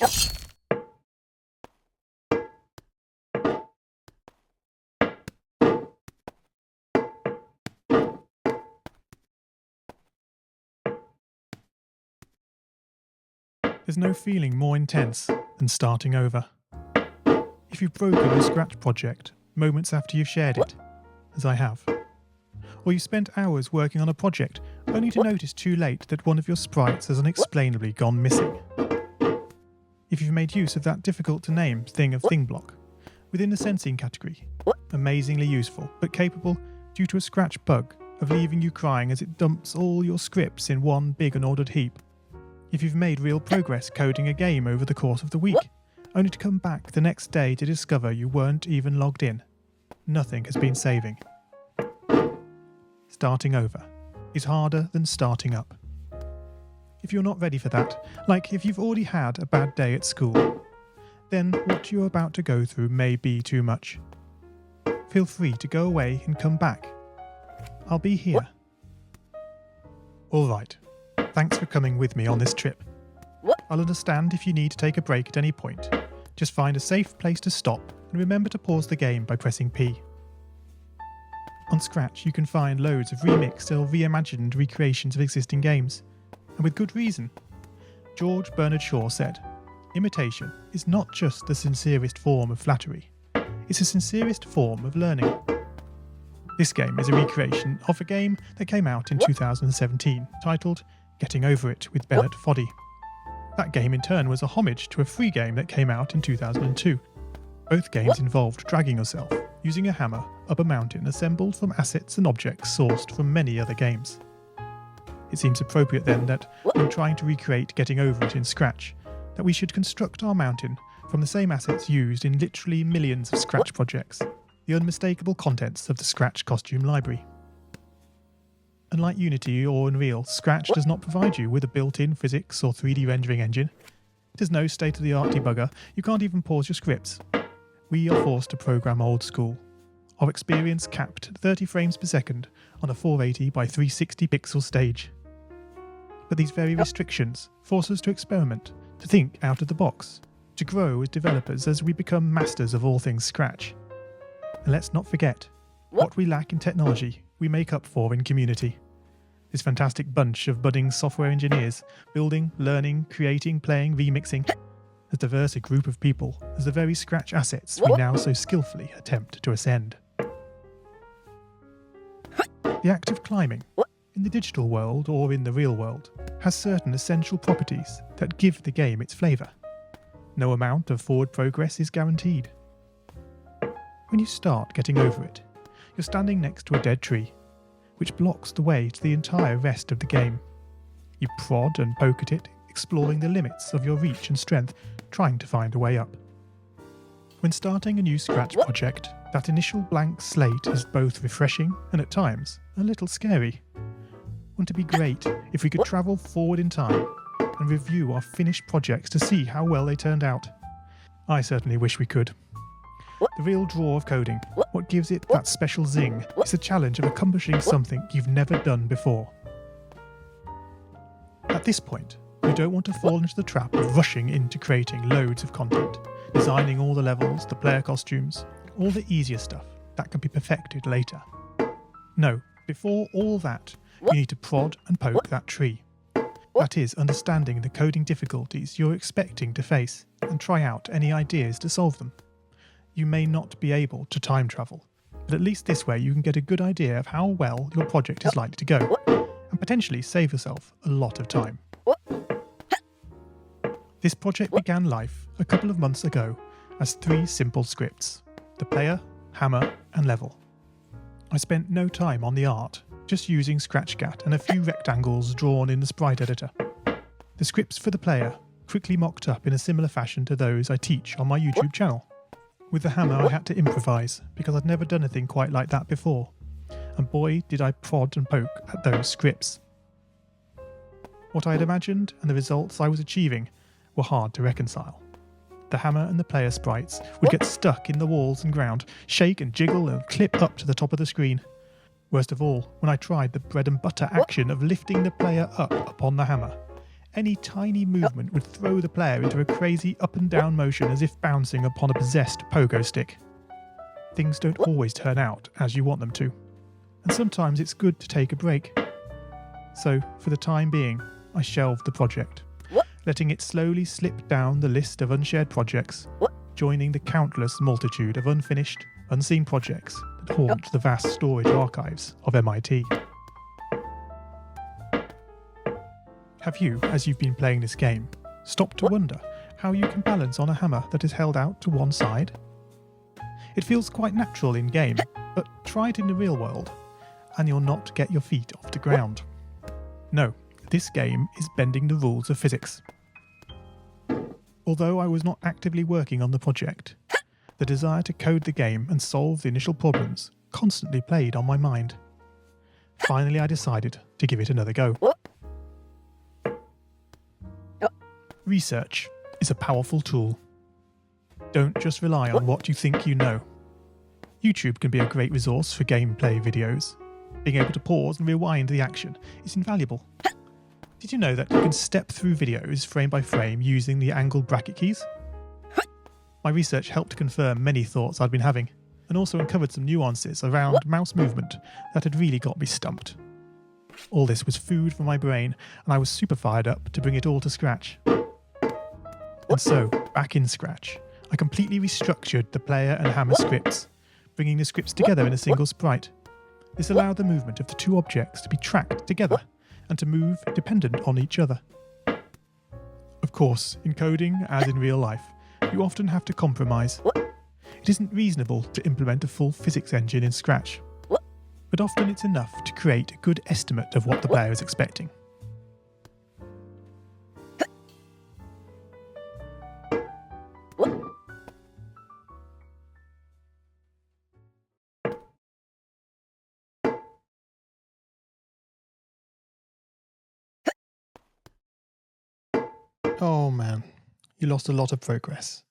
There's no feeling more intense than starting over. If you've broken a Scratch project moments after you've shared it, as I have, or you spent hours working on a project only to notice too late that one of your sprites has unexplainably gone missing. If you've made use of that difficult to name thing of thing block within the sensing category, amazingly useful but capable due to a Scratch bug of leaving you crying as it dumps all your scripts in one big unordered heap. If you've made real progress coding a game over the course of the week, only to come back the next day to discover you weren't even logged in, nothing has been saving. Starting over is harder than starting up. If you're not ready for that, like if you've already had a bad day at school, then what you're about to go through may be too much. Feel free to go away and come back. I'll be here. Alright, thanks for coming with me on this trip. I'll understand if you need to take a break at any point. Just find a safe place to stop and remember to pause the game by pressing P. On Scratch you can find loads of remixed or reimagined recreations of existing games, and with good reason. George Bernard Shaw said, "Imitation is not just the sincerest form of flattery, it's the sincerest form of learning." This game is a recreation of a game that came out in 2017, titled Getting Over It with Bennett Foddy. That game in turn was a homage to a free game that came out in 2002. Both games involved dragging yourself, using a hammer, up a mountain assembled from assets and objects sourced from many other games. It seems appropriate then that, when trying to recreate Getting Over It in Scratch, that we should construct our mountain from the same assets used in literally millions of Scratch projects, the unmistakable contents of the Scratch costume library. Unlike Unity or Unreal, Scratch does not provide you with a built-in physics or 3D rendering engine. There's no state-of-the-art debugger, you can't even pause your scripts. We are forced to program old school. Our experience capped at 30 frames per second on a 480 by 360 pixel stage. But these very restrictions force us to experiment, to think out of the box, to grow as developers as we become masters of all things Scratch. And let's not forget, what we lack in technology, we make up for in community. This fantastic bunch of budding software engineers, building, learning, creating, playing, remixing, as diverse a group of people as the very Scratch assets we now so skillfully attempt to ascend. The act of climbing, in the digital world or in the real world, has certain essential properties that give the game its flavour. No amount of forward progress is guaranteed. When you start Getting Over It, you're standing next to a dead tree, which blocks the way to the entire rest of the game. You prod and poke at it, exploring the limits of your reach and strength, trying to find a way up. When starting a new Scratch project, that initial blank slate is both refreshing and at times a little scary. Wouldn't it be great if we could travel forward in time and review our finished projects to see how well they turned out? I certainly wish we could. The real draw of coding, what gives it that special zing, is the challenge of accomplishing something you've never done before. At this point, you don't want to fall into the trap of rushing into creating loads of content, designing all the levels, the player costumes, all the easier stuff that can be perfected later. No, before all that, you need to prod and poke that tree. That is, understanding the coding difficulties you're expecting to face and try out any ideas to solve them. You may not be able to time travel, but at least this way you can get a good idea of how well your project is likely to go, and potentially save yourself a lot of time. This project began life a couple of months ago as 3 simple scripts: the player, hammer, and level. I spent no time on the art, just using ScratchGat and a few rectangles drawn in the sprite editor. The scripts for the player quickly mocked up in a similar fashion to those I teach on my YouTube channel. With the hammer I had to improvise, because I'd never done anything quite like that before, and boy did I prod and poke at those scripts. What I had imagined and the results I was achieving were hard to reconcile. The hammer and the player sprites would get stuck in the walls and ground, shake and jiggle and clip up to the top of the screen. Worst of all, when I tried the bread and butter action of lifting the player up upon the hammer, Any tiny movement would throw the player into a crazy up and down motion as if bouncing upon a possessed pogo stick. Things don't always turn out as you want them to, and sometimes it's good to take a break. So, for the time being, I shelved the project, letting it slowly slip down the list of unshared projects, joining the countless multitude of unfinished, unseen projects that haunt the vast storage archives of MIT. Have you, as you've been playing this game, stopped to wonder how you can balance on a hammer that is held out to one side? It feels quite natural in game, but try it in the real world, and you'll not get your feet off the ground. No, this game is bending the rules of physics. Although I was not actively working on the project, the desire to code the game and solve the initial problems constantly played on my mind. Finally, I decided to give it another go. Research is a powerful tool. Don't just rely on what you think you know. YouTube can be a great resource for gameplay videos. Being able to pause and rewind the action is invaluable. Did you know that you can step through videos frame by frame using the angled bracket keys? My research helped confirm many thoughts I'd been having, and also uncovered some nuances around mouse movement that had really got me stumped. All this was food for my brain, and I was super fired up to bring it all to Scratch. And so, back in Scratch, I completely restructured the player and hammer scripts, bringing the scripts together in a single sprite. This allowed the movement of the two objects to be tracked together and to move dependent on each other. Of course, in coding, as in real life, you often have to compromise. It isn't reasonable to implement a full physics engine in Scratch, but often it's enough to create a good estimate of what the player is expecting. Oh man, you lost a lot of progress.